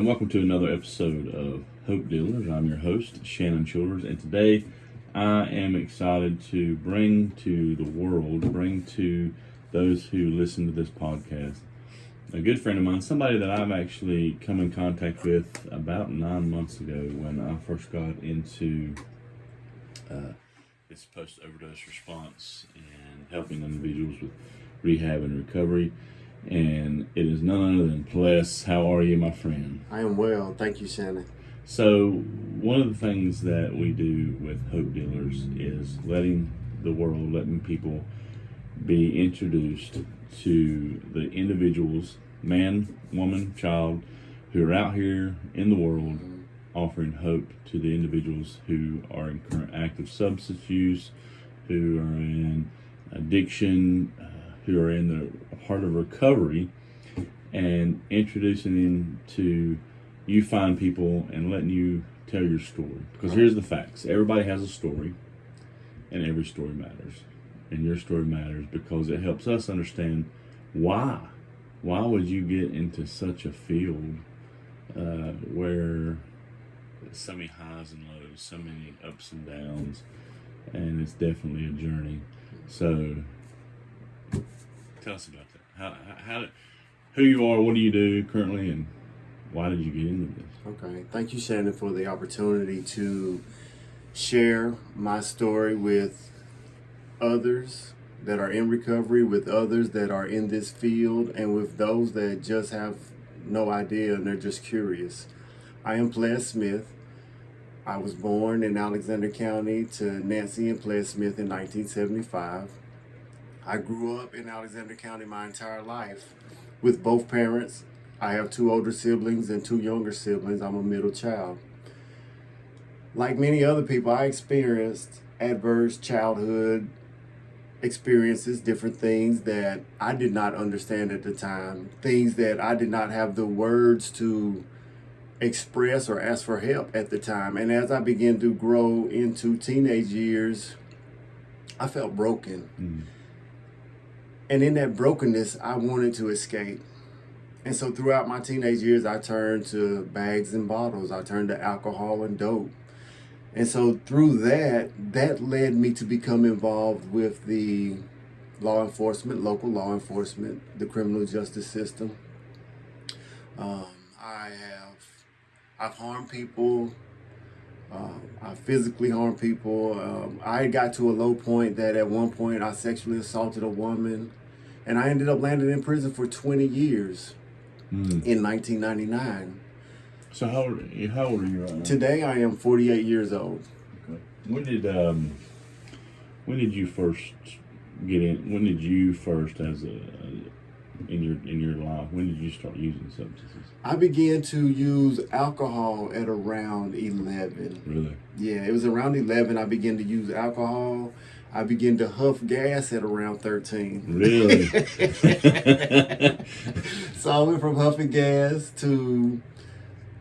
and welcome to another episode of Hope Dealers. I'm your host, Shannon Childers, and today I am excited to bring to the world, bring to those who listen to this podcast, a good friend of mine, somebody that I've actually come in contact with about 9 months ago when I first got into this post-overdose response and helping individuals with rehab and recovery. And it is none other than Pleas. How are you, my friend? I am well. Thank you, Shannon. So, one of the things that we do with Hope Dealers is letting people be introduced to the individuals, man, woman, child, who are out here in the world offering hope to the individuals who are in current active substance use, who are in addiction, who are in the heart of recovery, and introducing them to you find people and letting you tell your story. Because here's the facts. Everybody has a story, and every story matters. And your story matters because it helps us understand why. Why would you get into such a field where so many highs and lows, so many ups and downs, and it's definitely a journey. So tell us about that. Who you are, what do you do currently, and why did you get into this? Okay. Thank you, Shannon, for the opportunity to share my story with others that are in recovery, with others that are in this field, and with those that just have no idea and they're just curious. I am Pleas Smith. I was born in Alexander County to Nancy and Pleas Smith in 1975. I grew up in Alexander County my entire life with both parents. I have 2 older siblings and 2 younger siblings. I'm a middle child. Like many other people, I experienced adverse childhood experiences, different things that I did not understand at the time, things that I did not have the words to express or ask for help at the time. And as I began to grow into teenage years, I felt broken. Mm. And in that brokenness, I wanted to escape. And so throughout my teenage years, I turned to bags and bottles. I turned to alcohol and dope. And so through that led me to become involved with the law enforcement, local law enforcement, the criminal justice system. I've harmed people. I physically harmed people. I got to a low point that at one point I sexually assaulted a woman, and I ended up landing in prison for 20 years in 1999. So how old are you right now? Today I am 48 years old. Okay. When did you first get in? When did you first, as in your life, when did you start using substances? I began to use alcohol at around 11. Really? Yeah, it was around 11 I began to use alcohol. I began to huff gas at around 13. Really? So I went from huffing gas to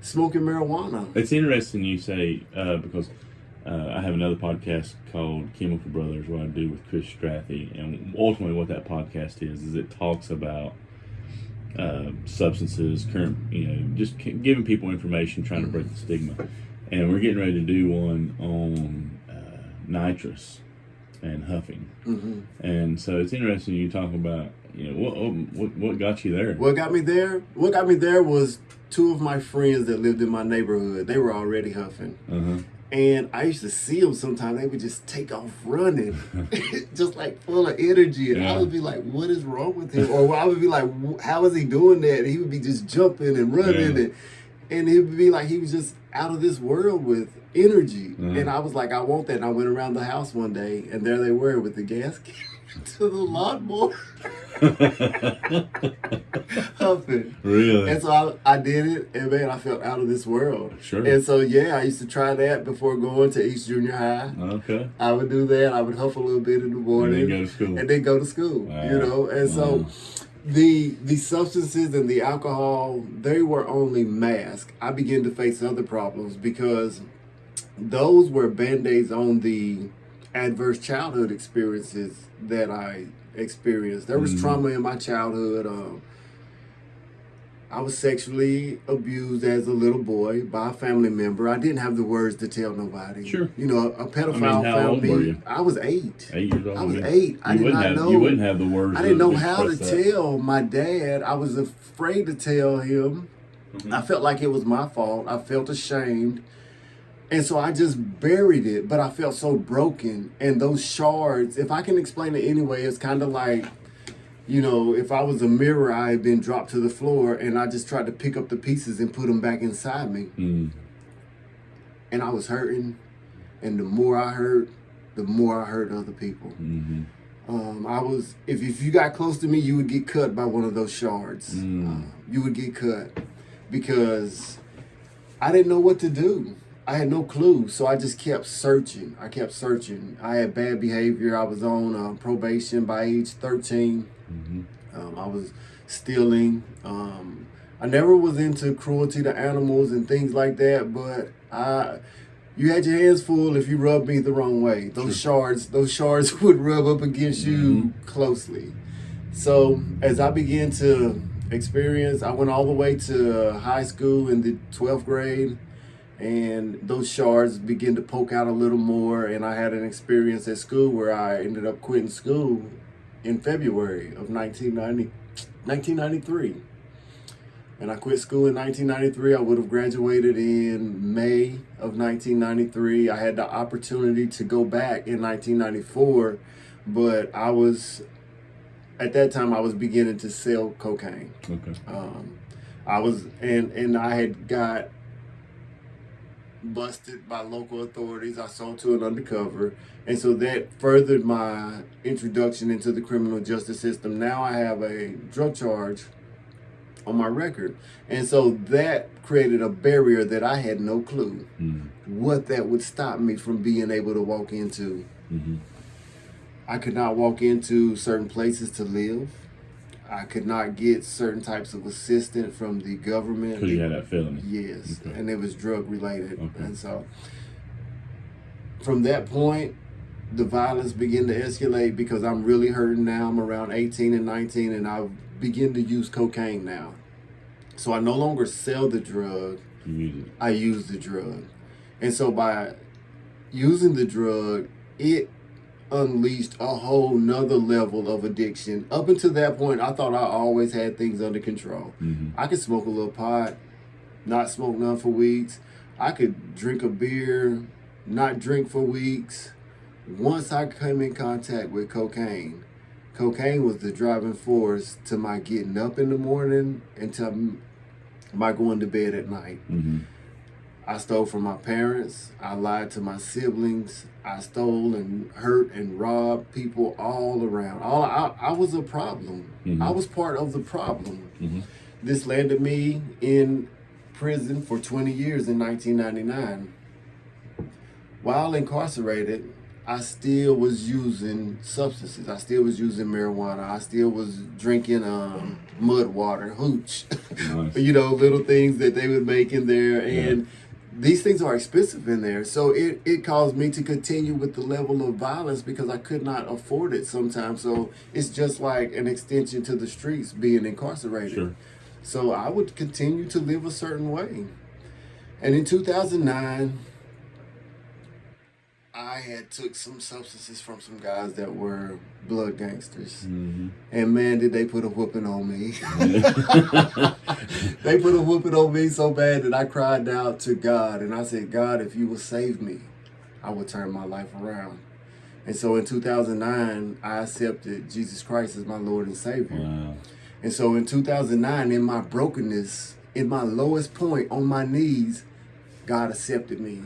smoking marijuana. It's interesting you say, because I have another podcast called Chemical Brothers where I do with Chris Strathy, and ultimately what that podcast is it talks about substances, current, just giving people information, trying to break the stigma. And we're getting ready to do one on nitrous and huffing. Mm-hmm. And so it's interesting you talk about, what got you there? What got me there was 2 of my friends that lived in my neighborhood. They were already huffing. Uh-huh. And I used to see them sometimes. They would just take off running, just like full of energy. And I would be like, what is wrong with him? Or I would be like, how is he doing that? And he would be just jumping and running. And it would be like he was just out of this world with energy. Uh-huh. And I was like, I want that. And I went around the house one day, and there they were with the gas can to the lawnmower. Huffing. Really? And so I did it, and man, I felt out of this world. Sure. And so I used to try that before going to East Junior High. Okay. I would do that. I would huff a little bit in the morning. And then go to school. And then go to school. Wow. And so the substances and the alcohol, they were only mask. I began to face other problems because those were Band-Aids on the adverse childhood experiences that I experienced. There was trauma in my childhood. I was sexually abused as a little boy by a family member. I didn't have the words to tell nobody. Sure. You know, a pedophile I mean, how found old me. were you? I was 8. 8 years old. I was 8. I did not know. You wouldn't have the words. I didn't know how to express that. tell my dad. I was afraid to tell him. I felt like it was my fault. I felt ashamed. And so I just buried it, but I felt so broken. And those shards, if I can explain it anyway, it's kind of like, you know, if I was a mirror, I had been dropped to the floor and I just tried to pick up the pieces and put them back inside me. And I was hurting. And the more I hurt, the more I hurt other people. I was, if you got close to me, you would get cut by one of those shards. You would get cut because I didn't know what to do. I had no clue, so I just kept searching. I had bad behavior. I was on probation by age 13. I was stealing. I never was into cruelty to animals and things like that, but you had your hands full if you rubbed me the wrong way. Those shards would rub up against you closely. So as I began to experience, I went all the way to high school in the 12th grade. And those shards began to poke out a little more, and I had an experience at school where I ended up quitting school in February of 1993. And I quit school in 1993. I would have graduated in May of 1993. I had the opportunity to go back in 1994, but at that time I was beginning to sell cocaine. Okay. I had got busted by local authorities. I sold to an undercover, and so that furthered my introduction into the criminal justice system. Now I have a drug charge on my record, and so that created a barrier that I had no clue what that would stop me from being able to walk into. I could not walk into certain places to live. I could not get certain types of assistance from the government. Because you had that felony. Yes, Okay. and it was drug related. Okay. And so from that point, the violence began to escalate because I'm really hurting now. I'm around 18 and 19, and I begin to use cocaine now. So I no longer sell the drug. I use the drug. And so by using the drug, it unleashed a whole nother level of addiction. Up until that point, I thought I always had things under control. I could smoke a little pot, not smoke none for weeks. I could drink a beer, not drink for weeks. Once I came in contact with cocaine was the driving force to my getting up in the morning and to my going to bed at night. I stole from my parents. I lied to my siblings. I stole and hurt and robbed people all around. I was a problem. I was part of the problem. This landed me in prison for 20 years in 1999. While incarcerated, I still was using substances. I still was using marijuana. I still was drinking mud water, hooch. Nice. You know, little things that they would make in there. And these things are expensive in there. So it caused me to continue with the level of violence because I could not afford it sometimes. So it's just like an extension to the streets being incarcerated. Sure. So I would continue to live a certain way. And in 2009, I had took some substances from some guys that were blood gangsters. And man, did they put a whooping on me. They put a whooping on me so bad that I cried out to God. And I said, God, if you will save me, I will turn my life around. And so in 2009, I accepted Jesus Christ as my Lord and Savior. Wow. And so in 2009, in my brokenness, in my lowest point on my knees, God accepted me.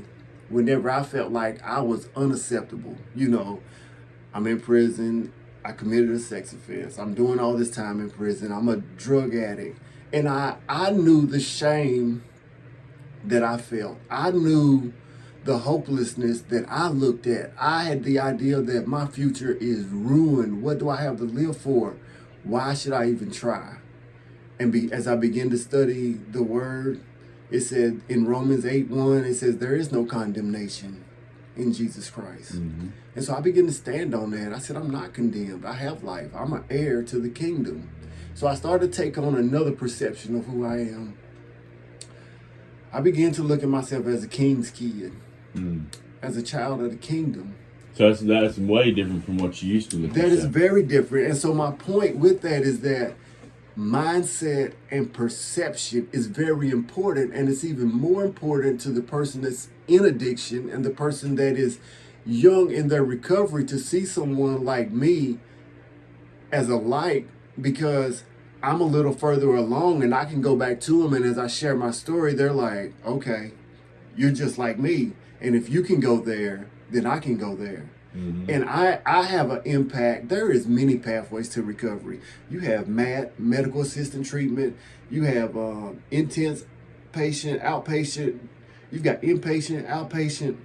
Whenever I felt like I was unacceptable, you know, I'm in prison, I committed a sex offense, I'm doing all this time in prison, I'm a drug addict. And I knew the shame that I felt. I knew the hopelessness that I looked at. I had the idea that my future is ruined. What do I have to live for? Why should I even try? And as I began to study the word, it said in Romans 8:1, it says, there is no condemnation in Jesus Christ. And so I began to stand on that. I said, I'm not condemned. I have life. I'm an heir to the kingdom. So I started to take on another perception of who I am. I began to look at myself as a king's kid, as a child of the kingdom. So that's way different from what you used to look at. That is very different. And so my point with that is that mindset and perception is very important, and it's even more important to the person that's in addiction and the person that is young in their recovery to see someone like me as a light, because I'm a little further along and I can go back to them, and as I share my story, they're like, okay, you're just like me, and if you can go there, then I can go there. And I have an impact. There is many pathways to recovery. You have medical assistant treatment. You have intense patient, outpatient. You've got inpatient, outpatient.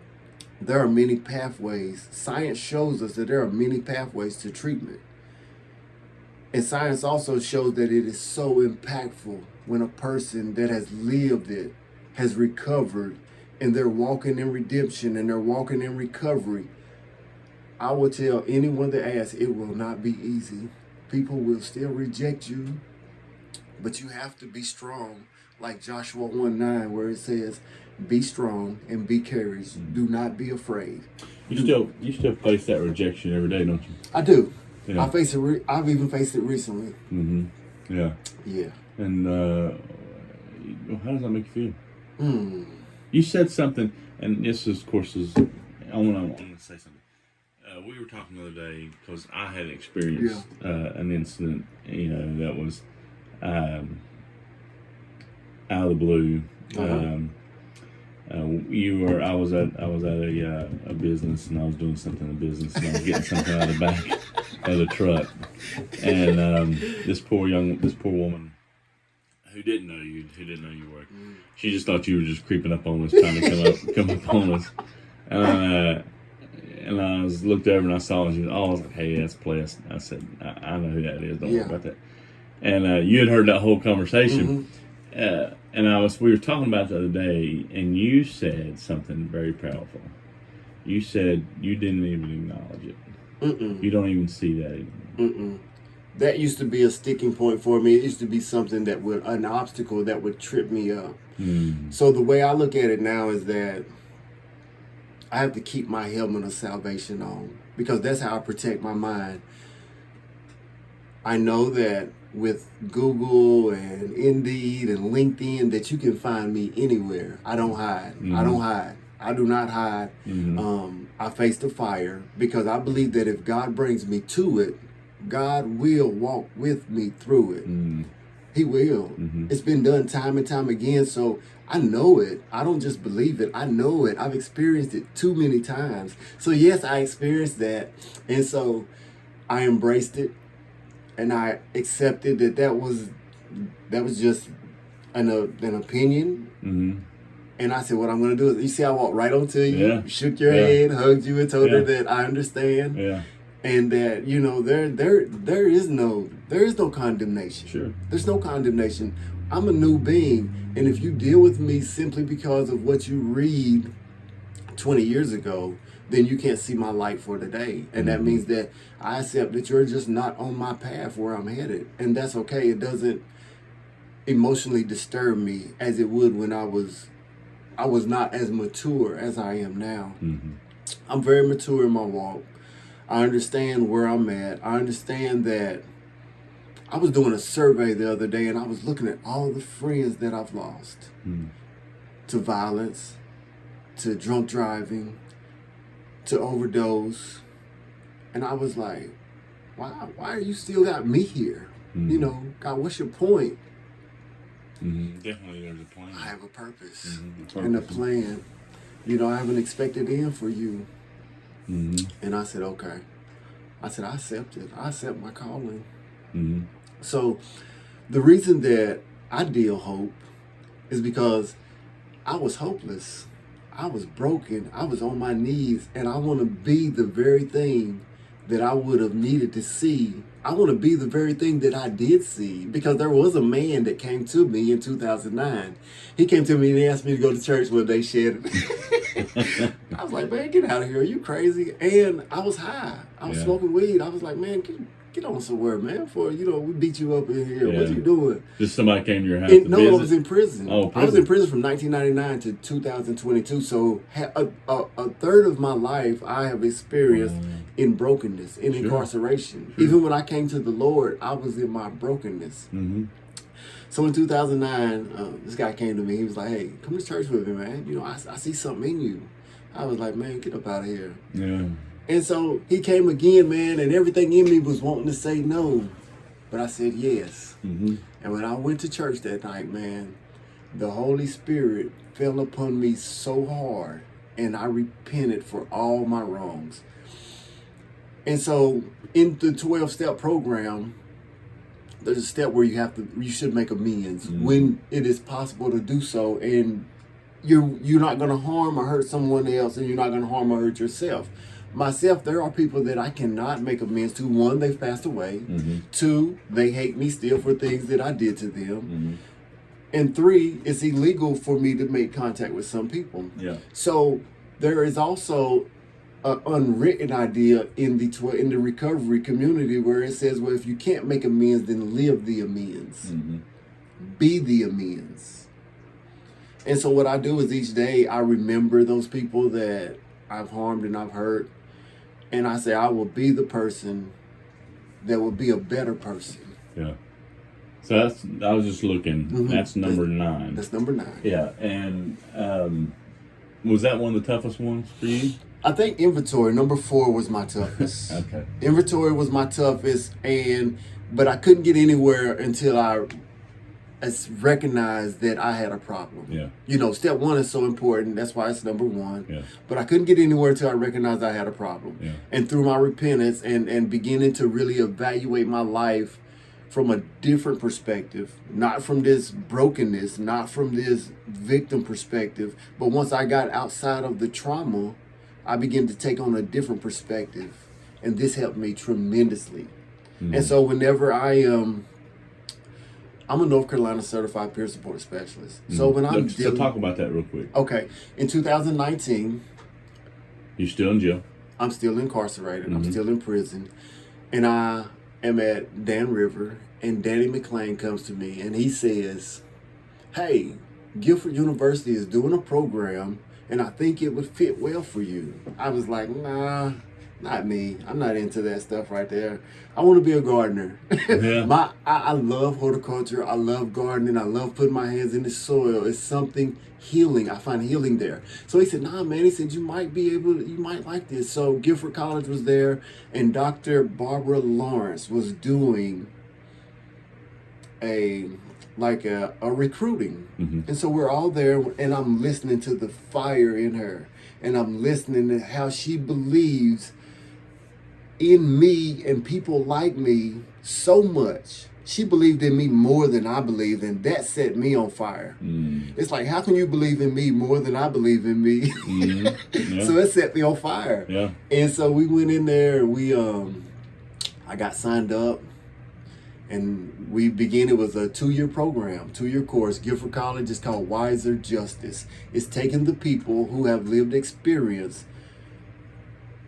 There are many pathways. Science shows us that there are many pathways to treatment. And science also shows that it is so impactful when a person that has lived it, has recovered, and they're walking in redemption and they're walking in recovery. I will tell anyone that asks, it will not be easy. People will still reject you, but you have to be strong. Like Joshua 1:9, where it says, be strong and be courageous. Do not be afraid. You still face that rejection every day, don't you? I do. Yeah. I face it. I've even faced it recently. Yeah. Yeah. And how does that make you feel? You said something, and this is, of course, I want to say something. We were talking the other day because I had experienced an incident, that was out of the blue. I was at a business, and I was doing something in business, and I was getting something out of the back of the truck, and this poor woman who didn't know you were, she just thought you were just creeping up on us, trying to come up on us, and I looked over and I saw it. I was like, "Hey, that's Pleas." I said, "I know who that is. Don't worry about that." And you had heard that whole conversation, and we were talking about it the other day, and you said something very powerful. You said you didn't even acknowledge it. You don't even see that anymore. That used to be a sticking point for me. It used to be something an obstacle that would trip me up. So the way I look at it now is that I have to keep my helmet of salvation on, because that's how I protect my mind. I know that with Google and Indeed and LinkedIn that you can find me anywhere. I don't hide. I do not hide. I face the fire, because I believe that if God brings me to it, God will walk with me through it. He will. It's been done time and time again, so I know it. I don't just believe it. I know it. I've experienced it too many times. So yes, I experienced that. And so I embraced it, and I accepted that was just an opinion. And I said, what I'm going to do is, you see, I walked right onto you, shook your head, hugged you, and told her that I understand. And that, there is no condemnation. Sure. There's no condemnation. I'm a new being, and if you deal with me simply because of what you read 20 years ago, then you can't see my light for today. And that means that I accept that you're just not on my path where I'm headed. And that's okay. It doesn't emotionally disturb me as it would when I was not as mature as I am now. I'm very mature in my walk. I understand where I'm at. I understand that I was doing a survey the other day, and I was looking at all the friends that I've lost to violence, to drunk driving, to overdose. And I was like, why are you still got me here? God, what's your point? Definitely there's a plan. I have a purpose and a plan. I have an expected end for you. And I said, okay. I said, I accept it. I accept my calling. So the reason that I deal hope is because I was hopeless. I was broken. I was on my knees, and I want to be the very thing that I would have needed to see. I want to be the very thing that I did see, because there was a man that came to me in 2009. He came to me and he asked me to go to church one day, Shed. I was like, man, get out of here. Are you crazy? And I was high. I was smoking weed. I was like, man, get on somewhere, man. We beat you up in here. Yeah. What you doing? Just somebody came to your house No, to I visit? was in prison. Oh, I was in prison. prison from 1999 to 2022. So a third of my life I have experienced in brokenness, in incarceration. Sure. Even when I came to the Lord, I was in my brokenness. Mm-hmm. So in 2009, this guy came to me. He was like, "Hey, come to church with me, man. I see something in you." I was like, "Man, get up out of here." Yeah. And so he came again, man, and everything in me was wanting to say no. But I said yes. Mm-hmm. And when I went to church that night, man, the Holy Spirit fell upon me so hard, and I repented for all my wrongs. And so in the 12-step program, there's a step where you should make amends when it is possible to do so, and you're not going to harm or hurt someone else, and you're not going to harm or hurt yourself. Myself, there are people that I cannot make amends to. One, they've passed away. Mm-hmm. Two, they hate me still for things that I did to them. Mm-hmm. And three, it's illegal for me to make contact with some people. Yeah. So there is also an unwritten idea in the recovery community where it says, well, if you can't make amends, then live the amends. Mm-hmm. Be the amends. And so what I do is each day I remember those people that I've harmed and I've hurt. And I say, I will be the person that will be a better person. Yeah. So I was just looking. Mm-hmm. That's number 9. That's number 9. Yeah. And was that one of the toughest ones for you? I think inventory, number 4, was my toughest. Okay. Inventory was my toughest, but I couldn't get anywhere until I recognized that I had a problem. Yeah. Step 1 is so important. That's why it's number 1. Yeah. But I couldn't get anywhere until I recognized I had a problem. Yeah. And through my repentance and beginning to really evaluate my life from a different perspective, not from this brokenness, not from this victim perspective, but once I got outside of the trauma, I began to take on a different perspective. And this helped me tremendously. Mm-hmm. And so whenever I'm a North Carolina certified peer support specialist. Mm-hmm. So when so talk about that real quick. Okay. In 2019, you're still in jail. I'm still incarcerated. Mm-hmm. I'm still in prison. And I am at Dan River, and Danny McClain comes to me and he says, "Hey, Guilford University is doing a program and I think it would fit well for you." I was like, "Nah, not me. I'm not into that stuff right there. I want to be a gardener." Yeah. I love horticulture. I love gardening. I love putting my hands in the soil. It's something healing. I find healing there. So he said, "Nah, man." He said, you might like this." So Guilford College was there, and Dr. Barbara Lawrence was doing a recruiting. Mm-hmm. And so we're all there, and I'm listening to the fire in her, and I'm listening to how she believes in me and people like me so much. She believed in me more than I believed, and that set me on fire. Mm. It's like, how can you believe in me more than I believe in me? Mm-hmm. Yeah. So it set me on fire. Yeah. And so we went in there, and I got signed up, and we began. It was a 2-year program, 2-year course. Guilford College is called Wiser Justice. It's taking the people who have lived experience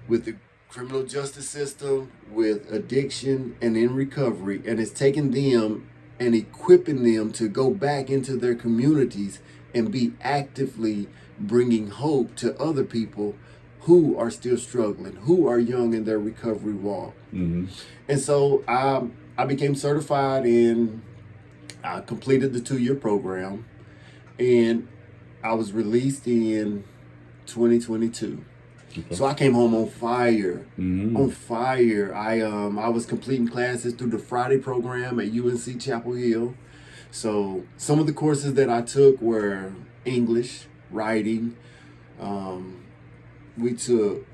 with the criminal justice system, with addiction, and in recovery, and it's taking them and equipping them to go back into their communities and be actively bringing hope to other people who are still struggling, who are young in their recovery walk. Mm-hmm. And so I became certified, and I completed the 2-year program, and I was released in 2022. Okay. So I came home on fire. Mm-hmm. On fire. I was completing classes through the Friday program at UNC Chapel Hill. So some of the courses that I took were English, writing. We took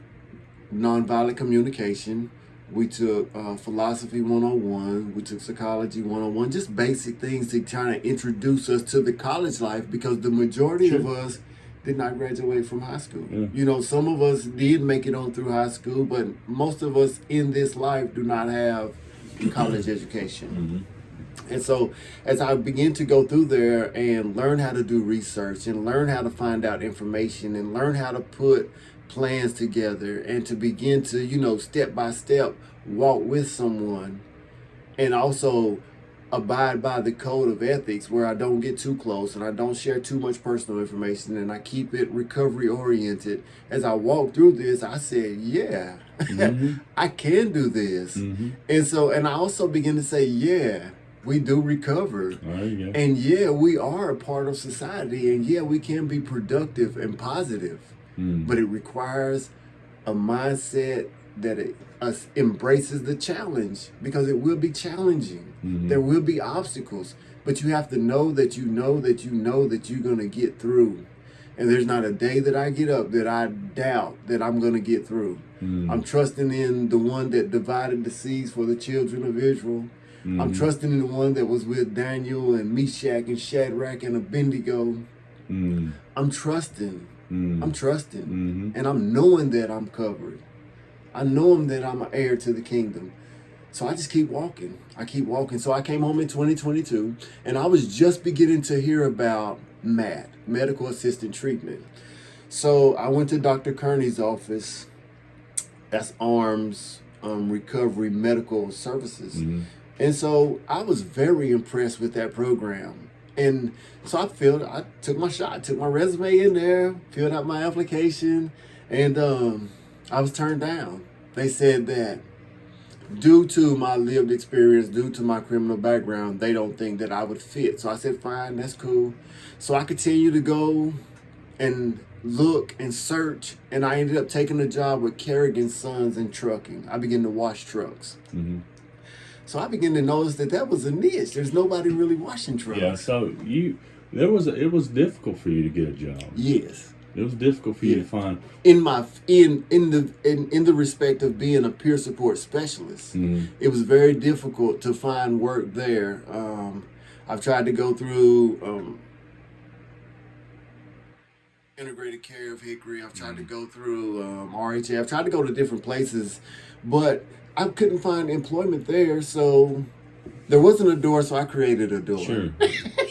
nonviolent communication. We took philosophy 101. We took psychology 101. Just basic things to try to introduce us to the college life, because the majority of us did not graduate from high school. Yeah. Some of us did make it on through high school, but most of us in this life do not have a college education. Mm-hmm. And so as I began to go through there and learn how to do research and learn how to find out information and learn how to put plans together and to begin to, step by step walk with someone and also abide by the code of ethics where I don't get too close and I don't share too much personal information and I keep it recovery oriented. As I walked through this, I said, yeah, I can do this. And I also begin to say, yeah, we do recover. There you go. And yeah, we are a part of society, and yeah, we can be productive and positive. But it requires a mindset that embraces the challenge, because it will be challenging. There will be obstacles, but you have to know that you know that you know that you're going to get through. And there's not a day that I get up that I doubt that I'm going to get through. I'm trusting in the one that divided the seas for the children of Israel. I'm trusting in the one that was with Daniel and Meshach and Shadrach and Abednego. I'm trusting. And I'm knowing that I'm covered. I know that I'm an heir to the kingdom. So I just keep walking. I keep walking. So I came home in 2022, and I was just beginning to hear about MAT, medical assisted treatment. So I went to Dr. Kearney's office. That's Arms Recovery Medical Services. And so I was very impressed with that program. And so I took my shot, took my resume in there, filled out my application, and I was turned down. They said that due to my lived experience, due to my criminal background, they don't think that I would fit. So I said, fine, that's cool. So I continued to go and look and search, and I ended up taking a job with Kerrigan Sons in trucking. I began to wash trucks. So I began to notice that was a niche. There's nobody really washing trucks. Yeah. So it was difficult for you to get a job. Yes. It was difficult for you to find. In the respect of being a peer support specialist, it was very difficult to find work there. I've tried to go through Integrated Care of Hickory. I've tried to go through RHA. I've tried to go to different places, but I couldn't find employment there. So there wasn't a door, so I created a door. Sure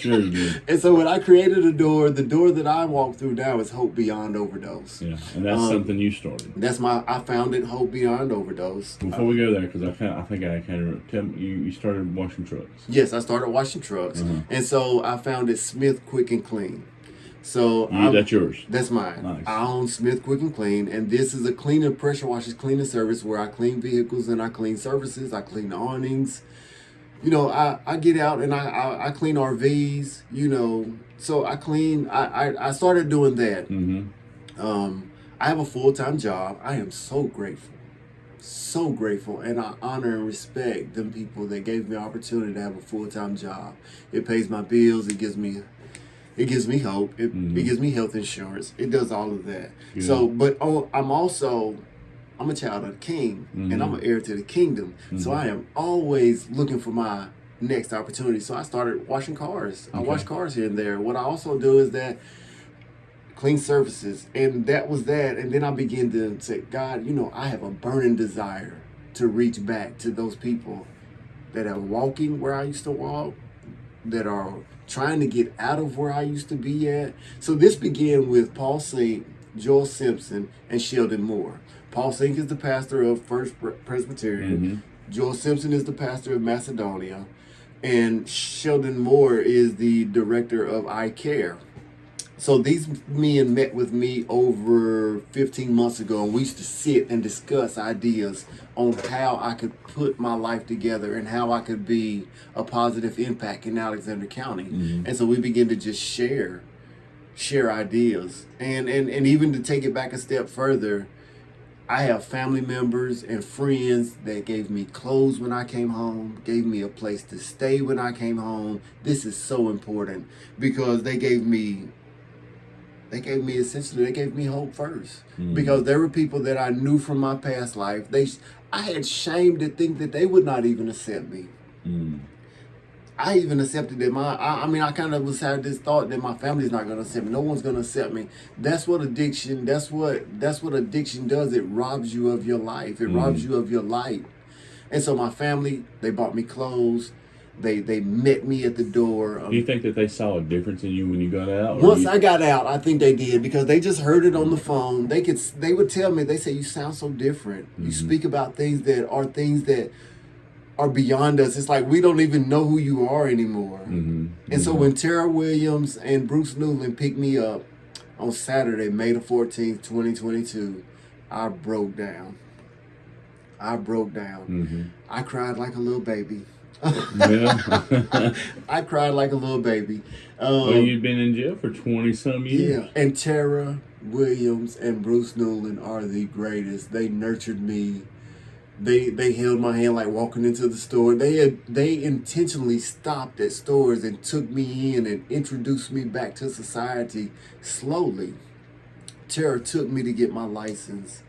you did. And so when I created a door, the door that I walk through now is Hope Beyond Overdose. Yeah, and that's something you started. I founded Hope Beyond Overdose. Before we go there, because I think I can tell you started washing trucks. Yes, I started washing trucks, and so I founded Smith Quick and Clean. So that's yours. That's mine. Nice. I own Smith Quick and Clean, and this is a clean and pressure washes cleaning service where I clean vehicles and I clean services. I clean awnings. I get out and I clean RVs. So I clean. I started doing that. I have a full-time job. I am so grateful, and I honor and respect them people that gave me the opportunity to have a full-time job. It pays my bills. It gives me hope. It gives me health insurance. It does all of that. Yeah. So, but I'm a child of the King, and I'm an heir to the kingdom. So I am always looking for my next opportunity. So I started washing cars. I wash cars here and there. What I also do is that clean surfaces, and that was that. And then I began to say, God, I have a burning desire to reach back to those people that are walking where I used to walk, that are trying to get out of where I used to be at. So this began with Paul Sink, Joel Simpson, and Sheldon Moore. Paul Sink is the pastor of First Presbyterian. Joel Simpson is the pastor of Macedonia. And Sheldon Moore is the director of I Care. So these men met with me over 15 months ago, and we used to sit and discuss ideas on how I could put my life together and how I could be a positive impact in Alexander County. And so we began to just share ideas. And even to take it back a step further, I have family members and friends that gave me clothes when I came home, gave me a place to stay when I came home. This is so important because they gave me hope first. Because there were people that I knew from my past life. I had shame to think that they would not even accept me. I even accepted that I kind of had this thought that my family's not going to accept me. No one's going to accept me. That's what addiction does. It robs you of your life. It robs you of your light. And so my family, they bought me clothes. They met me at the door. Do you think that they saw a difference in you when you got out? Once I got out, I think they did, because they just heard it on the phone. They would tell me, they say, you sound so different. You speak about things that are beyond us. It's like we don't even know who you are anymore. And so when Tara Williams and Bruce Newland picked me up on Saturday, May the 14th, 2022, I broke down. I cried like a little baby. I cried like a little baby. Well, you've been in jail for 20-some years. Yeah, and Tara Williams and Bruce Newland are the greatest. They nurtured me. They held my hand like walking into the store. They intentionally stopped at stores and took me in and introduced me back to society slowly. Tara took me to get my license.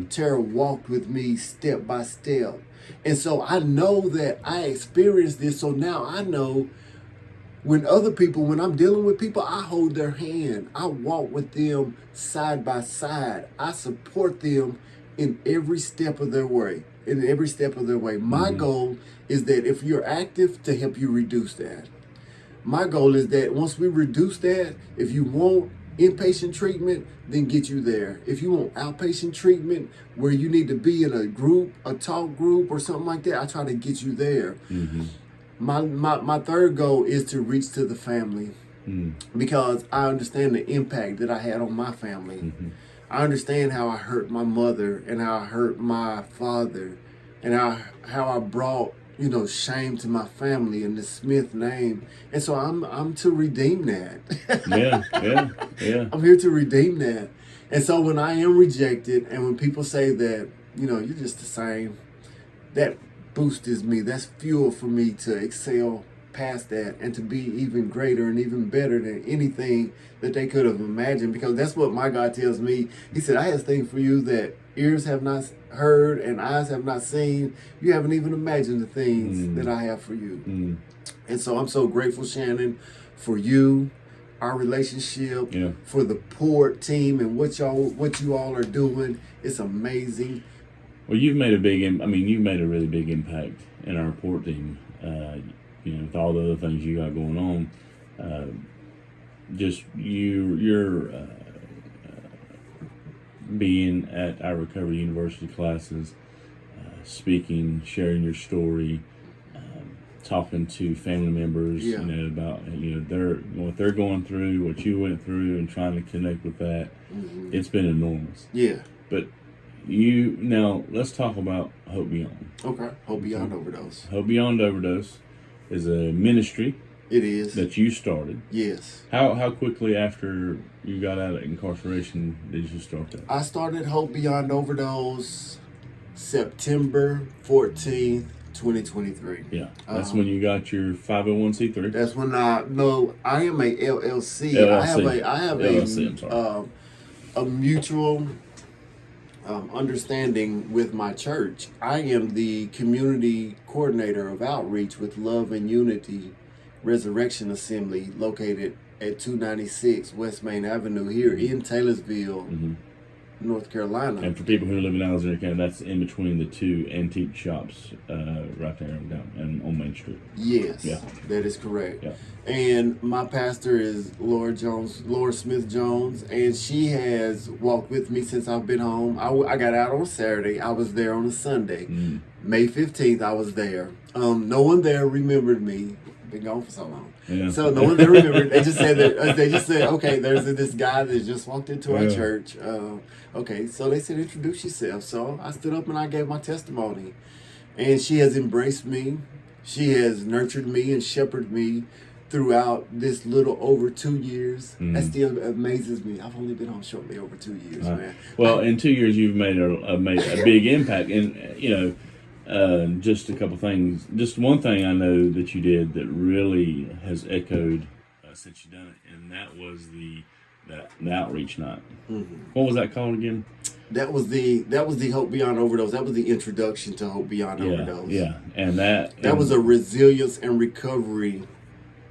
Tara walked with me step by step. And so I know that I experienced this. So now I know when I'm dealing with people, I hold their hand. I walk with them side by side. I support them in every step of their way. My goal is that if you're active, to help you reduce that. My goal is that once we reduce that, if you want inpatient treatment, then get you there. If you want outpatient treatment where you need to be in a group, a talk group or something like that, I try to get you there. My third goal is to reach to the family, because I understand the impact that I had on my family. I understand how I hurt my mother and how I hurt my father and how I brought, shame to my family and the Smith name. And so I'm to redeem that. Yeah. I'm here to redeem that. And so when I am rejected and when people say that, you're just the same, that boosts me. That's fuel for me to excel past that and to be even greater and even better than anything that they could have imagined, because that's what my God tells me. He said, I have things for you that ears have not heard and eyes have not seen. You haven't even imagined the things that I have for you. And so I'm so grateful, Shannon, for you, our relationship, for the Port team and what you all are doing. It's amazing. Well, you've made a really big impact in our Port team. With all the other things you got going on, just you're being at our Recovery University classes, speaking, sharing your story, talking to family members, about what they're going through, what you went through, and trying to connect with that. It's been enormous. Yeah. But now let's talk about Hope Beyond. Okay. Hope Beyond Overdose. Hope Beyond Overdose is a ministry. It is. That you started. Yes. How quickly after you got out of incarceration did you start that? I started Hope Beyond Overdose September 14th, 2023. Yeah. That's when you got your 501c3. That's when I am a LLC. I have LLC, a mutual understanding with my church. I am the community coordinator of outreach with Love and Unity Resurrection Assembly, located at 296 West Main Avenue here in Taylorsville, North Carolina. And for people who live in Alexander County, that's in between the two antique shops right there down and on Main Street. Yes, that is correct. Yeah. And my pastor is Laura Smith Jones, and she has walked with me since I've been home. I got out on Saturday. I was there on a Sunday. May 15th, I was there. No one there remembered me. Been gone for so long. Yeah. So no one there remembered. They just said okay, there's this guy that just walked into our church. Okay, so they said, introduce yourself. So I stood up and I gave my testimony. And she has embraced me. She has nurtured me and shepherded me throughout this little over 2 years. That still amazes me. I've only been home shortly over 2 years, man. Well, in 2 years you've made a big impact, and just a couple things. Just one thing I know that you did that really has echoed since you've done it, and that was the outreach night. What was that called again? That was the Hope Beyond Overdose. That was the introduction to Hope Beyond Overdose. Yeah, and that was a resilience and recovery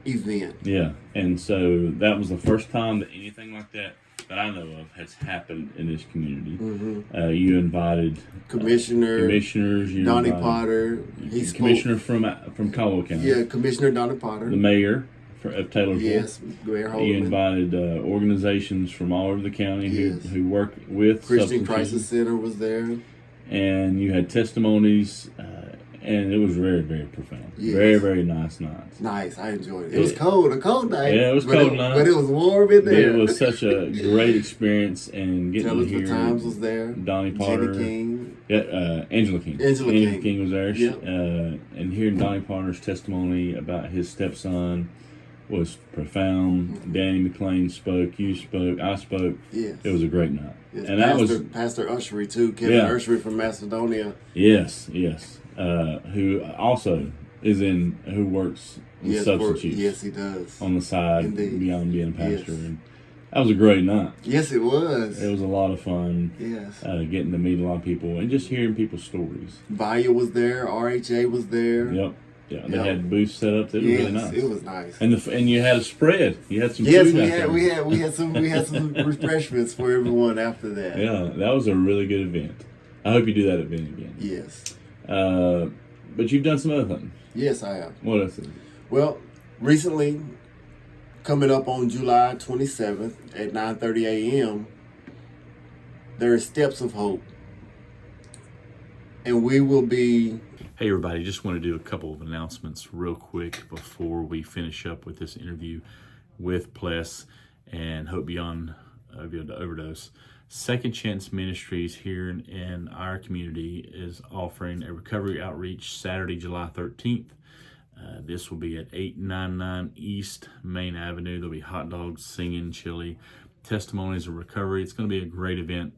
event. Yeah, and so that was the first time that anything like that that I know of has happened in this community. Mm-hmm. You invited commissioners. You Donnie invited, Potter. He's commissioner from Caldwell County. Yeah, Commissioner Donnie Potter. The mayor of Taylorsville. Yes, Mayor Holman. You invited organizations from all over the county who work with Christian Crisis Center was there. And you had testimonies, and it was very, very profound. Yes. Very, very nice nights. Nice, I enjoyed it. It was cold, a cold night. Yeah, it was cold night. But it was warm in there. It was such a great experience, and getting to hear Times was there. Donnie Potter. Jenny King. Yeah, Angela King. Angela King was there. Yep. And hearing Donnie Potter's testimony about his stepson was profound. Mm-hmm. Danny McLean spoke, you spoke, I spoke. Yes. It was a great night. Yes. And Pastor Ushery too, Kevin Ushery from Macedonia. Yes. Who also who works in substance use. Yes, he does. On the side, Indeed. Beyond being a pastor. Yes. And that was a great night. Yes, it was. It was a lot of fun. Yes. Getting to meet a lot of people and just hearing people's stories. Vaya was there. RHA was there. Yep. Yeah, they had booths set up. It was really nice. It was nice. And you had a spread. You had some food. Yes, we had some refreshments for everyone after that. Yeah, that was a really good event. I hope you do that event again. Yes. But you've done some other things. Yes, I have. What else? Well, recently, coming up on July 27th at 9:30 a.m., there are Steps of Hope, and we will be. Hey everybody, just want to do a couple of announcements real quick before we finish up with this interview with Pleas and Hope Beyond Opioid Overdose. Second Chance Ministries here in our community is offering a recovery outreach Saturday, July 13th. This will be at 899 East Main Avenue. There'll be hot dogs, singing, chili, testimonies of recovery. It's going to be a great event,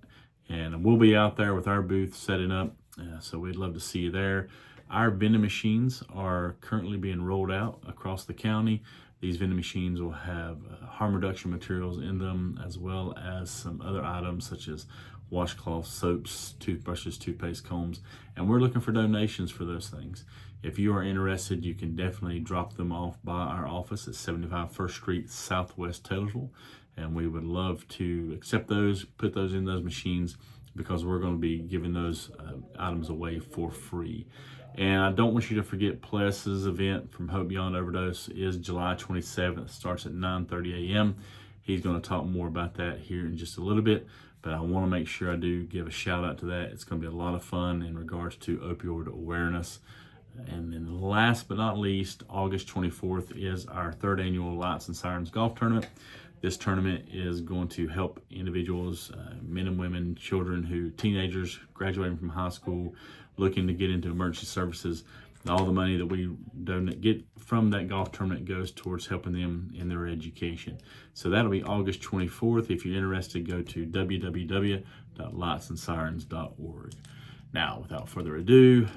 and we'll be out there with our booth setting up, so we'd love to see you there. Our vending machines are currently being rolled out across the county. These vending machines will have harm reduction materials in them, as well as some other items such as washcloths, soaps, toothbrushes, toothpaste, combs, and we're looking for donations for those things. If you are interested, you can definitely drop them off by our office at 75 First Street, Southwest Taylorsville, and we would love to accept those, put those in those machines, because we're going to be giving those items away for free. And I don't want you to forget Ples's event from Hope Beyond Overdose is July 27th. It starts at 9:30 a.m. He's going to talk more about that here in just a little bit, but I want to make sure I do give a shout out to that. It's going to be a lot of fun in regards to opioid awareness. And then last but not least, August 24th is our third annual Lights and Sirens Golf Tournament. This tournament is going to help individuals, men and women, children, teenagers graduating from high school, looking to get into emergency services. All the money that we get from that golf tournament goes towards helping them in their education. So that'll be August 24th. If you're interested, go to www.lightsandsirens.org. Now, without further ado,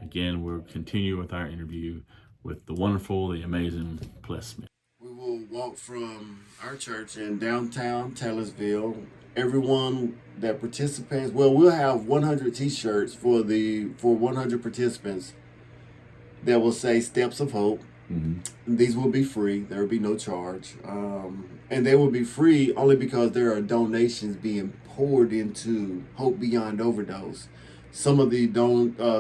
again, we'll continue with our interview with the wonderful, the amazing Pleas Smith. We will walk from our church in downtown Taylorsville. Everyone that participates, we'll have 100 t-shirts for 100 participants that will say Steps of Hope. Mm-hmm. These will be free. There will be no charge. And they will be free only because there are donations being poured into Hope Beyond Overdose. Some of the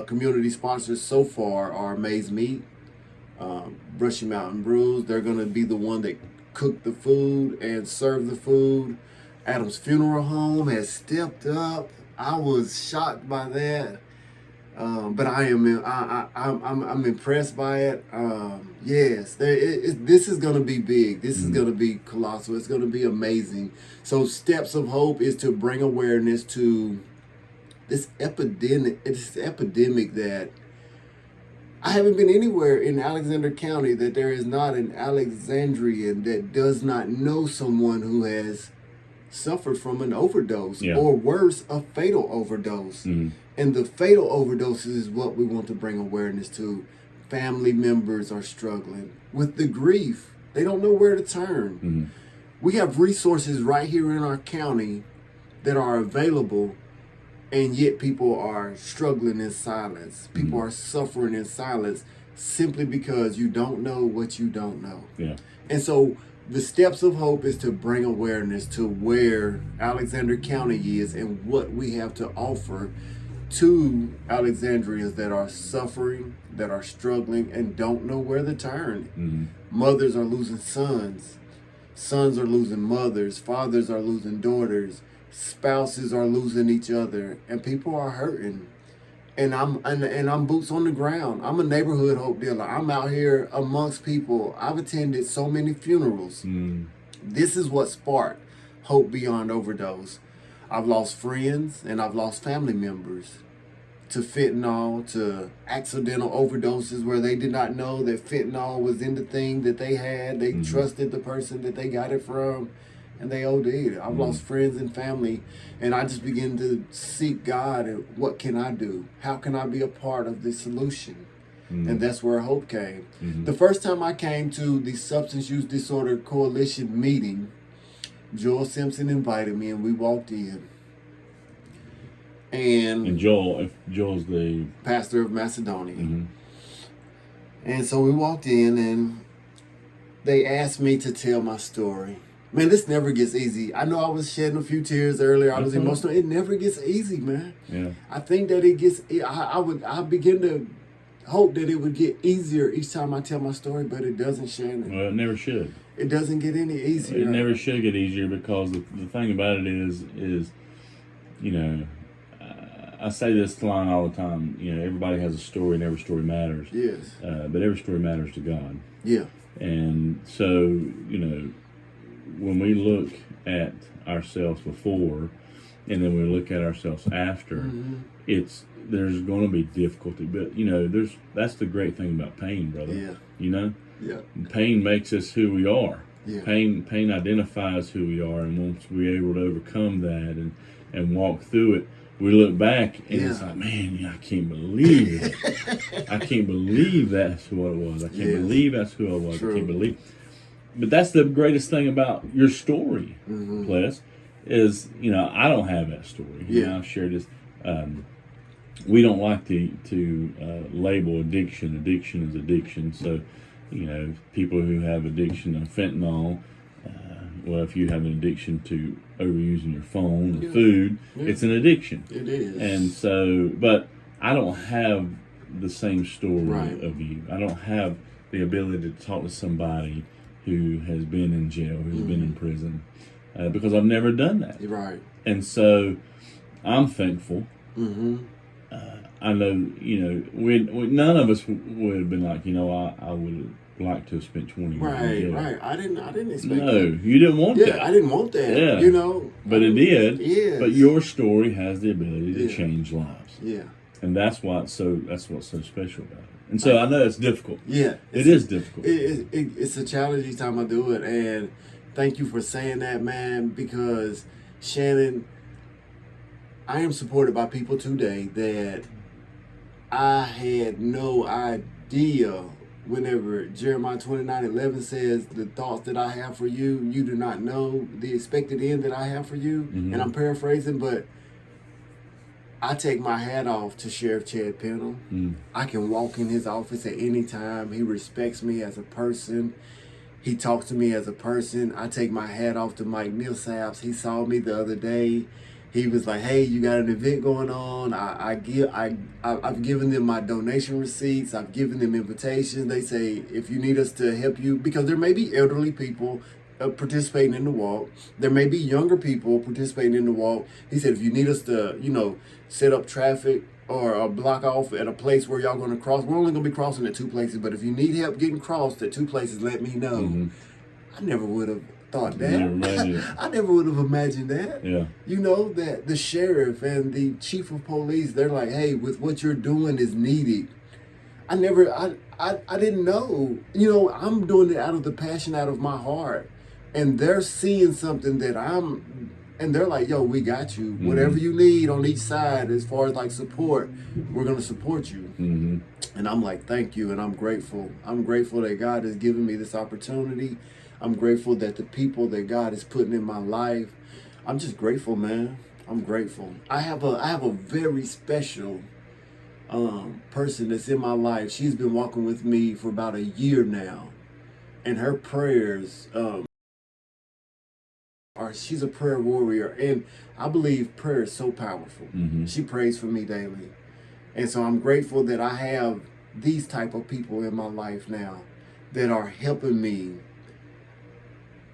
community sponsors so far are May's Meat, Brushy Mountain Brews. They're going to be the one that cook the food and serve the food. Adam's Funeral Home has stepped up. I was shocked by that, but I'm impressed by it. Yes, this is going to be big. This is going to be colossal. It's going to be amazing. So Steps of Hope is to bring awareness to this epidemic. It's epidemic that I haven't been anywhere in Alexander County that there is not an Alexandrian that does not know someone who has suffered from an overdose, or worse, a fatal overdose. Mm-hmm. And the fatal overdoses is what we want to bring awareness to. Family members are struggling with the grief. They don't know where to turn. Mm-hmm. We have resources right here in our county that are available, and yet people are struggling in silence. People are suffering in silence simply because you don't know what you don't know. Yeah. And so The steps of hope is to bring awareness to where Alexander County is and what we have to offer to Alexandrians that are suffering, that are struggling, and don't know where to turn. Mm-hmm. Mothers are losing sons. Sons are losing mothers. Fathers are losing daughters. Spouses are losing each other. And people are hurting. And I'm boots on the ground. I'm a neighborhood hope dealer. I'm out here amongst people. I've attended so many funerals. Mm. This is what sparked Hope Beyond Overdose. I've lost friends and I've lost family members to fentanyl, to accidental overdoses where they did not know that fentanyl was in the thing that they had. They trusted the person that they got it from, and they OD'd. I've lost friends and family, and I just began to seek God and what can I do? How can I be a part of this solution? And that's where hope came. The first time I came to the Substance Use Disorder Coalition meeting, Joel Simpson invited me, and we walked in. And Joel's the pastor of Macedonia. And so we walked in, and they asked me to tell my story. Man, this never gets easy. I know I was shedding a few tears earlier. I was emotional. It never gets easy, man. Yeah. I think that it gets. I begin to hope that it would get easier each time I tell my story, but it doesn't, Shannon. Well, it never should. It doesn't get any easier. It never should get easier because the thing about it is you know, I say this line all the time. You know, everybody has a story, and every story matters. Yes. But every story matters to God. Yeah. And so, you know, when we look at ourselves before, and then we look at ourselves after, there's going to be difficulty. But you know, that's the great thing about pain, brother. Yeah. You know. Yeah. Pain makes us who we are. Yeah. Pain identifies who we are, and once we're able to overcome that and walk through it, we look back and it's like, man, I can't believe it. I can't believe that's what it was. I can't believe that's who I was. True. I can't believe. But that's the greatest thing about your story, Pleas, is, you know, I don't have that story. You know, I've shared this. We don't like to label addiction. Addiction is addiction. So, you know, people who have addiction to fentanyl, well, if you have an addiction to overusing your phone or food, it's an addiction. It is. And so, but I don't have the same story of you. I don't have the ability to talk to somebody who has been in jail, who's been in prison, because I've never done that. Right. And so I'm thankful. I know, you know, we none of us would have been like, you know, I would like to have spent 20 years in jail. Right. I didn't expect that. No, you didn't want that. I didn't want that. Yeah. You know. But it did. Yeah. But your story has the ability to change lives. Yeah. And that's what's so special about it. And so I know it's difficult. Yeah. It is difficult. It's a challenge each time I do it. And thank you for saying that, man, because Shannon, I am supported by people today that I had no idea. Whenever Jeremiah 29:11 says, the thoughts that I have for you, you do not know the expected end that I have for you. And I'm paraphrasing, but I take my hat off to Sheriff Chad Pennell. I can walk in his office at any time. He respects me as a person. He talks to me as a person. I take my hat off to Mike Millsaps. He saw me the other day. He was like, hey, you got an event going on. I've given them my donation receipts. I've given them invitations. They say, if you need us to help you, because there may be elderly people participating in the walk. There may be younger people participating in the walk. He said, if you need us to, you know, set up traffic or block off at a place where y'all going to cross, we're only going to be crossing at 2 places. But if you need help getting crossed at 2 places, let me know. I never would have thought that. I never would have imagined that. Yeah. You know, that the sheriff and the chief of police, they're like, hey, with what you're doing is needed. I didn't know. You know, I'm doing it out of the passion, out of my heart. And they're seeing something that and they're like, yo, we got you. Whatever you need on each side as far as like support, we're going to support you. And I'm like, thank you. And I'm grateful. I'm grateful that God has given me this opportunity. I'm grateful that the people that God is putting in my life, I'm just grateful, man. I'm grateful. I have a very special person that's in my life. She's been walking with me for about a year now. And her prayers or she's a prayer warrior. And I believe prayer is so powerful. She prays for me daily. And so I'm grateful that I have these type of people in my life now that are helping me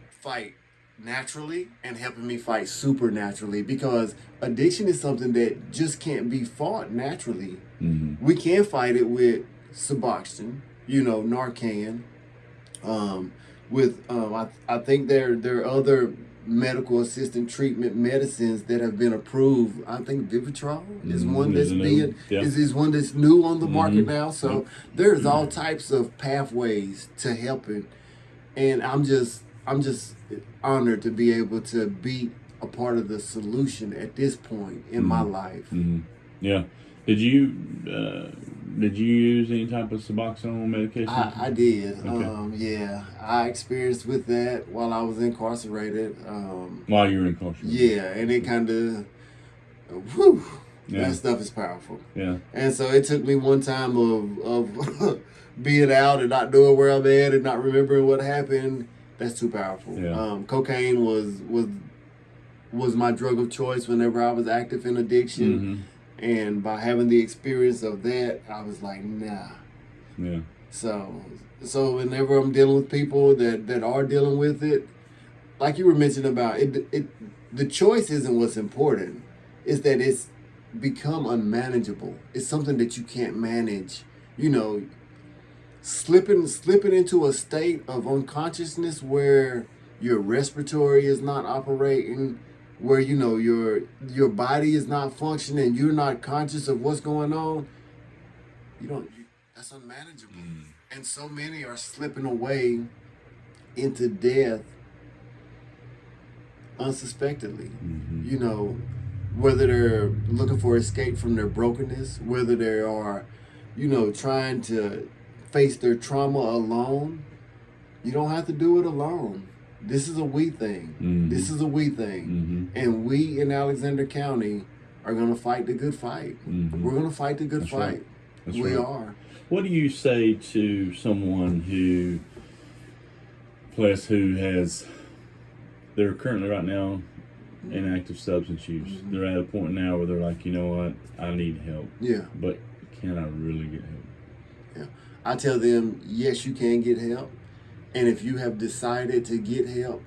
fight naturally and helping me fight supernaturally, because addiction is something that just can't be fought naturally. We can fight it with Suboxone, Narcan. I think there are other medical assistant treatment medicines that have been approved. I think Vivitrol is one that's is one that's new on the market now. So there's all types of pathways to helping, and I'm just honored to be able to be a part of the solution at this point in my life. Yeah. Did you use any type of Suboxone medication? I did. Okay. Yeah, I experienced with that while I was incarcerated. While you were incarcerated? Yeah, and it kind of, that stuff is powerful. Yeah. And so it took me one time of being out and not knowing where I'm at and not remembering what happened. That's too powerful. Yeah. Cocaine was my drug of choice whenever I was active in addiction. And by having the experience of that, I was like, nah. Yeah. So whenever I'm dealing with people that are dealing with it, like you were mentioning about it, the choice isn't what's important. It's that it's become unmanageable. It's something that you can't manage. Slipping into a state of unconsciousness where your respiratory is not operating, where your body is not functioning, you're not conscious of what's going on. That's unmanageable. And so many are slipping away into death unsuspectedly. Whether they're looking for escape from their brokenness, whether they are, trying to face their trauma alone. You don't have to do it alone. This is a we thing. This is a we thing. And we in Alexander County are going to fight the good fight. We're going to fight the good fight. Right. We are. What do you say to someone they're currently right now in active substance use? They're at a point now where they're like, you know what, I need help. Yeah. But can I really get help? Yeah. I tell them, yes, you can get help. And if you have decided to get help,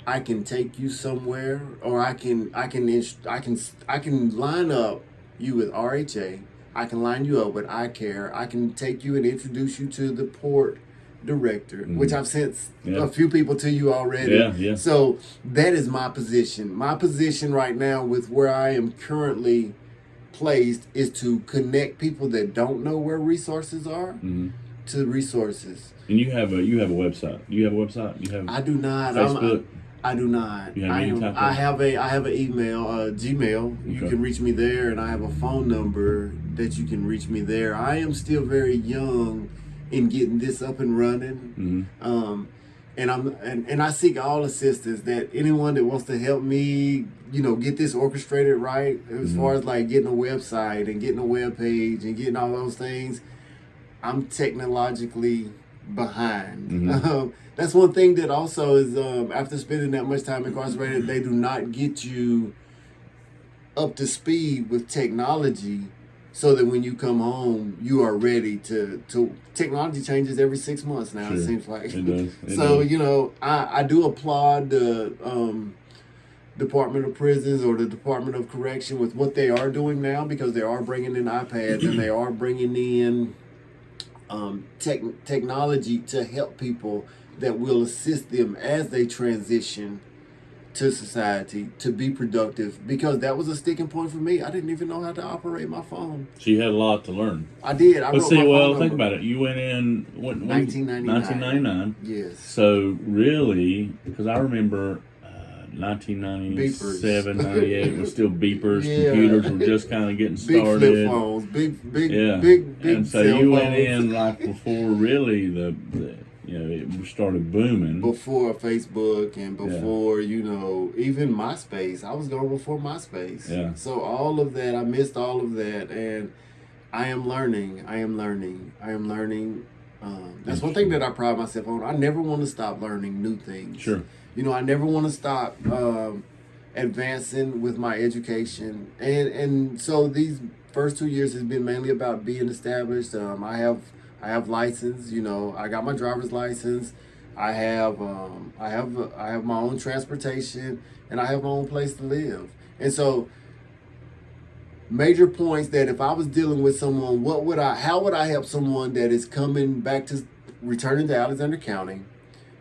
I can take you somewhere, or I can line up you with RHA. I can line you up with iCare. I can take you and introduce you to the port director, which I've sent a few people to you already. Yeah. So that is my position. My position right now with where I am currently placed is to connect people that don't know where resources are to resources. And you have a website. You have a website? I do not. Facebook? I do not. I have an email, Gmail. You can reach me there, and I have a phone number that you can reach me there. I am still very young in getting this up and running. And I seek all assistance, that anyone that wants to help me, get this orchestrated right, as far as like getting a website and getting a web page and getting all those things. I'm technologically behind. That's one thing that also is, after spending that much time incarcerated, they do not get you up to speed with technology, so that when you come home, you are ready to technology changes every 6 months now. Sure. It seems like. It does. So I do applaud the Department of Prisons or the Department of Correction with what they are doing now, because they are bringing in iPads and they are bringing in technology to help people that will assist them as they transition to society to be productive, because that was a sticking point for me. I didn't even know how to operate my phone. So you had a lot to learn. I did. Think about it. You went in 1999. Yes. So really, because I remember 1997, 98 was still beepers. Yeah. Computers were just kind of getting started. Big flip phones, big. And so you went in like before really it started booming. Before Facebook and before, even MySpace. I was going before MySpace. Yeah. So all of that, I missed all of that. And I am learning That's one thing that I pride myself on. I never want to stop learning new things. Sure. You know, I never want to stop advancing with my education. And so these first 2 years has been mainly about being established. I have license. You know, I got my driver's license. I have my own transportation, and I have my own place to live. And so, major points that if I was dealing with someone, how would I help someone that is coming back to returning to Alexander County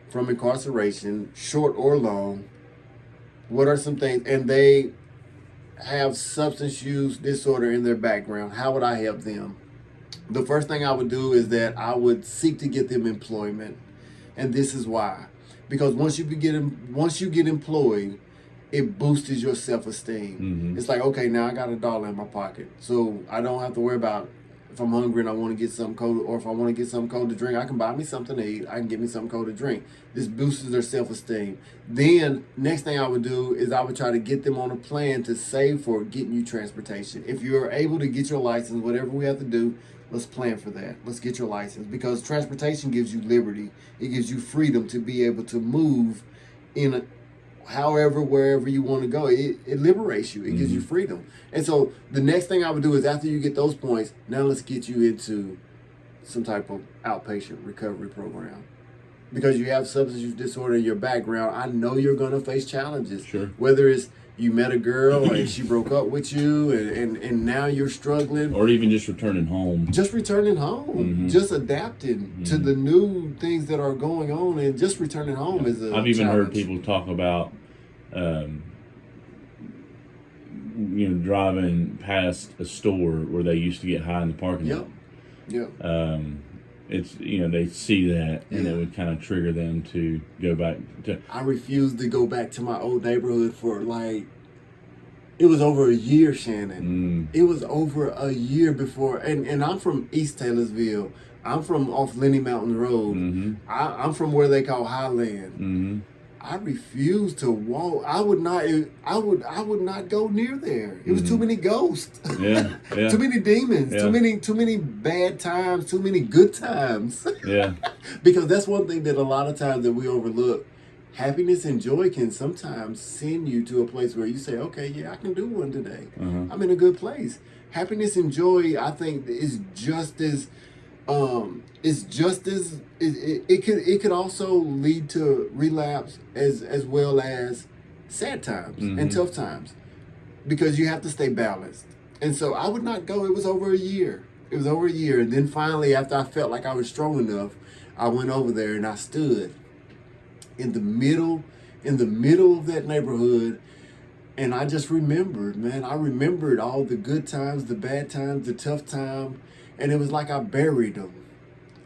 from incarceration, short or long? What are some things, and they have substance use disorder in their background? How would I help them? The first thing I would do is that I would seek to get them employment. And this is why. Because once you get employed, it boosts your self-esteem. Mm-hmm. It's like, okay, now I got $1 in my pocket. So I don't have to worry about if I'm hungry and I want to get something cold, or if I want to get something cold to drink, I can buy me something to eat. I can get me something cold to drink. This boosts their self-esteem. Then, next thing I would do is I would try to get them on a plan to save for getting you transportation. If you're able to get your license, whatever we have to do, let's plan for that. Let's get your license, because transportation gives you liberty. It gives you freedom to be able to move in wherever you want to go. It liberates you. It gives you freedom. And so the next thing I would do is, after you get those points, now let's get you into some type of outpatient recovery program. Because you have substance use disorder in your background, I know you're going to face challenges. Sure. Whether it's you met a girl and she broke up with you, and now you're struggling. Or even just returning home. Just returning home. Just adapting to the new things that are going on, and just returning home is a I've even challenge. heard people talk about, driving past a store where they used to get high in the parking lot. Yep. It's, they see that, and it would kind of trigger them to go back to. I refused to go back to my old neighborhood for it was over a year, Shannon. It was over a year before, and I'm from East Taylorsville. I'm from off Lenny Mountain Road. I'm from where they call Highland. I refused to walk. I would not go near there. It was too many ghosts. Yeah. Too many demons. Yeah. Too many bad times. Too many good times. Yeah. Because that's one thing that a lot of times that we overlook. Happiness and joy can sometimes send you to a place where you say, okay, yeah, I can do one today. I'm in a good place. Happiness and joy, I think, is just as it could also lead to relapse as well as sad times and tough times, because you have to stay balanced. And so I would not go. It was over a year. And then finally, after I felt like I was strong enough, I went over there and I stood in the middle of that neighborhood. And I just remembered, man, I remembered all the good times, the bad times, the tough time. And it was like I buried them.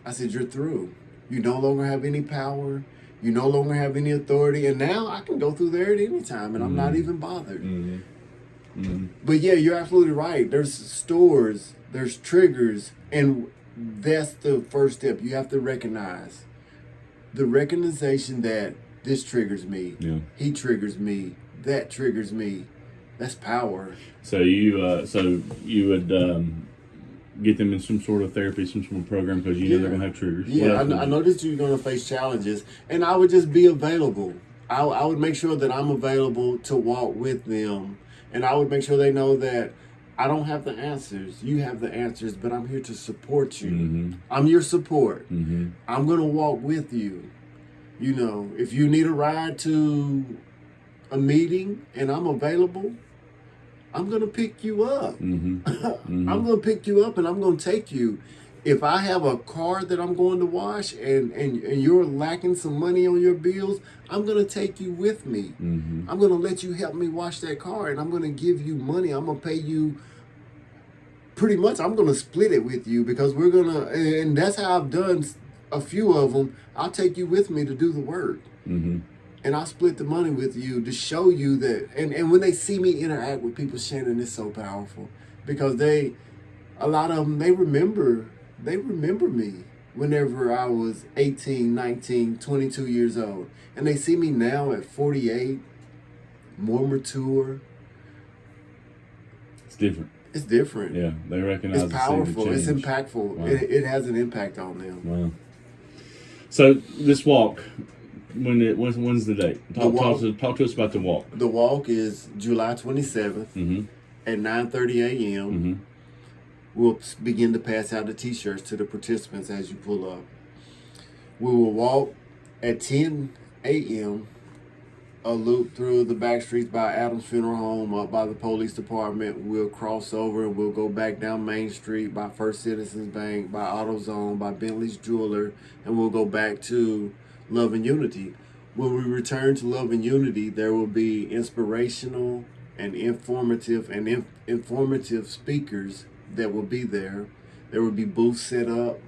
I said, you're through. You no longer have any power. You no longer have any authority. And now I can go through there at any time, and I'm not even bothered. But yeah, you're absolutely right. There's stores, there's triggers, and that's the first step. You have to recognize the recognition that this triggers me. Yeah. He triggers me. That triggers me. That's power. So you would get them in some sort of therapy, some sort of program, because you know they're going to have triggers. Yeah, I know that you're going to face challenges, and I would just be available. I would make sure that I'm available to walk with them, and I would make sure they know that I don't have the answers. You have the answers, but I'm here to support you. I'm your support. I'm going to walk with you. If you need a ride to a meeting and I'm available, I'm going to pick you up. I'm going to pick you up and I'm going to take you. If I have a car that I'm going to wash and you're lacking some money on your bills, I'm going to take you with me. I'm going to let you help me wash that car, and I'm going to give you money. I'm going to pay you. Pretty much, I'm going to split it with you, because we're going to, and that's how I've done a few of them. I'll take you with me to do the work. And I'll split the money with you to show you that. And when they see me interact with people, Shannon, it's so powerful, because a lot of them, they remember me whenever I was 18, 19, 22 years old. And they see me now at 48, more mature. It's different. It's different. Yeah, they recognize it's powerful. It's impactful. Wow. It has an impact on them. Wow. So this walk, when's the date? Talk to us about the walk. The walk is July 27th Mm-hmm. at 9:30 a.m. Mm-hmm. We'll begin to pass out the T-shirts to the participants as you pull up. We will walk at 10 a.m. a loop through the back streets by Adams Funeral Home, up by the police department. We'll cross over and we'll go back down Main Street by First Citizens Bank, by AutoZone, by Bentley's Jeweler, and we'll go back to Love and Unity. When we return to Love and Unity, there will be inspirational and informative speakers that will be there. There will be booths set up.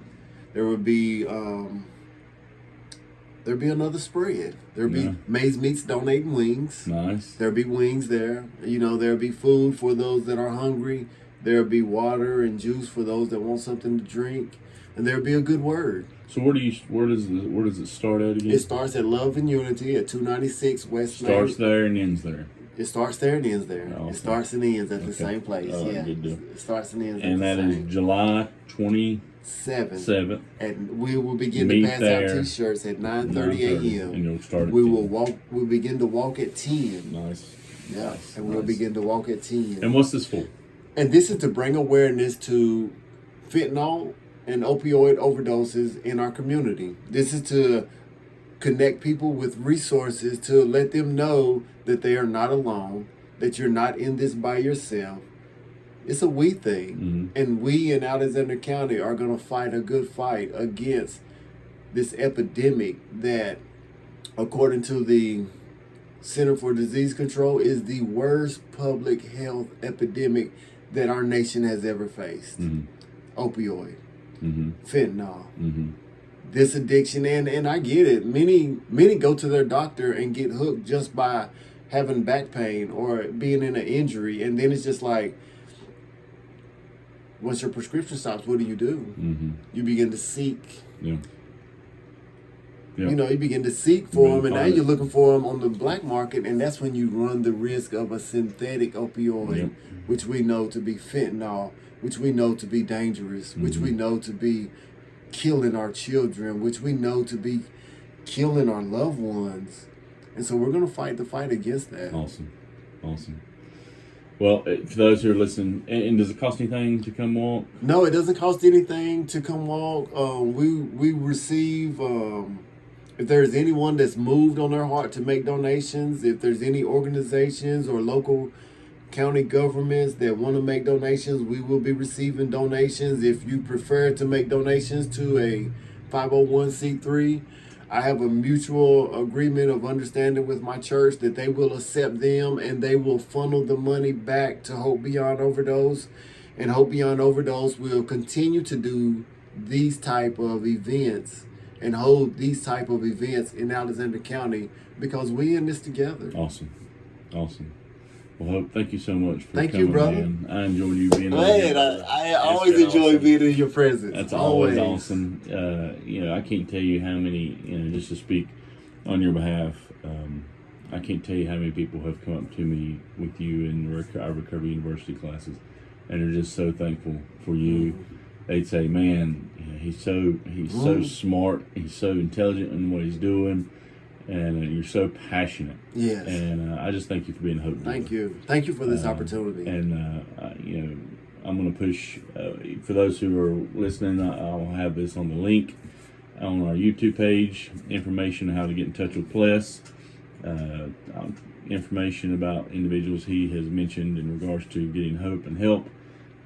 There will be there'll be another spread. There'll be Maze Meats donating wings. Nice. There'll be wings there. There'll be food for those that are hungry. There'll be water and juice for those that want something to drink. And there'll be a good word. So where does it start at again? It starts at Love and Unity at 296 West Main. Starts there and ends there. It starts there and ends there. Oh, okay. It starts and ends at the same place. Good deal. It starts and ends. And at that the is same. July 27th. And we will begin Meet to pass there. out T-shirts at 9:30 a.m. And you'll start at We 10. will walk. We'll begin to walk at 10. Nice. Yeah, Nice. and we'll begin to walk at 10. And what's this for? And this is to bring awareness to fentanyl and opioid overdoses in our community. This is to connect people with resources to let them know that they are not alone, that you're not in this by yourself. It's a we thing. Mm-hmm. And we in Alexander County are going to fight a good fight against this epidemic that, according to the Center for Disease Control, is the worst public health epidemic that our nation has ever faced. Mm-hmm. Opioid, Mm-hmm. fentanyl, this addiction, and I get it. Many go to their doctor and get hooked just by having back pain or being in an injury, and then it's just like, once your prescription stops, what do? Mm-hmm. You begin to seek. Yeah. You begin to seek for them, and now find you're looking for them on the black market, and that's when you run the risk of a synthetic opioid, which we know to be fentanyl, which we know to be dangerous, which we know to be killing our children, which we know to be killing our loved ones. And so we're going to fight the fight against that. Awesome. Well, for those who are listening, and does it cost anything to come walk? No, it doesn't cost anything to come walk. We receive, if there's anyone that's moved on their heart to make donations, if there's any organizations or local county governments that want to make donations, we will be receiving donations. If you prefer to make donations to a 501c3, I have a mutual agreement of understanding with my church that they will accept them and they will funnel the money back to Hope Beyond Overdose. And Hope Beyond Overdose will continue to do these type of events and hold these type of events in Alexander County because we in this together. Awesome. Well, Hope, thank you so much for Thank coming you, brother. in. I enjoyed you being on Man, here. I always enjoy being in your presence. That's always awesome. I can't tell you how many, just to speak on your behalf, I can't tell you how many people have come up to me with you in our Recovery University classes and are just so thankful for you. They'd say, man, he's so smart, he's so intelligent in what he's doing, and you're so passionate. Yes. And I just thank you for being a Hope. Thank you for this opportunity. And I'm going to push for those who are listening. I'll have this on the link on our YouTube page. Information on how to get in touch with Pleas. Information about individuals he has mentioned in regards to getting hope and help.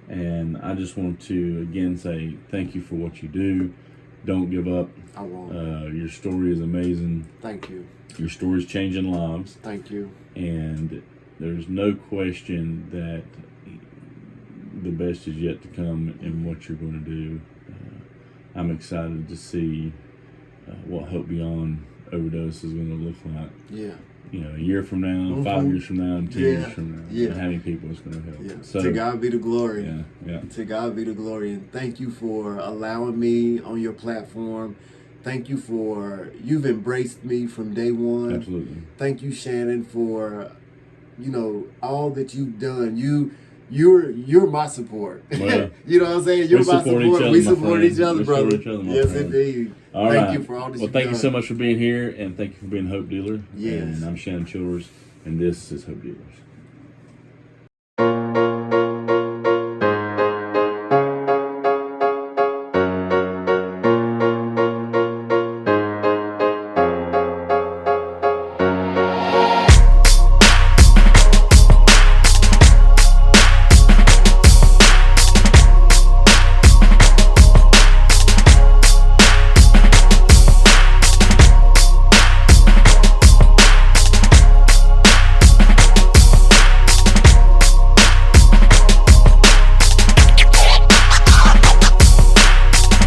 And I just want to again say thank you for what you do. Don't give up. I won't. Your story is amazing. Thank you. Your story is changing lives. Thank you. And there's no question that the best is yet to come in what you're going to do. I'm excited to see what Hope Beyond Overdose is going to look like. Yeah. A year from now, 5 years from now, and 10 years from now. Yeah. And how many people it's going to help. Yeah. So, to God be the glory. Yeah. To God be the glory. And thank you for allowing me on your platform. Thank you you've embraced me from day one. Absolutely. Thank you, Shannon, for, all that you've done. you're my support. Well, you know what I'm saying? You're we my support support. each other, We my support friend. each other, We brother. support each other, my Yes, friend. indeed. All Thank right. you for all that Well, you've thank you done. so much for being here, and thank you for being Hope Dealer. Yes. And I'm Shannon Childers, and this is Hope Dealers.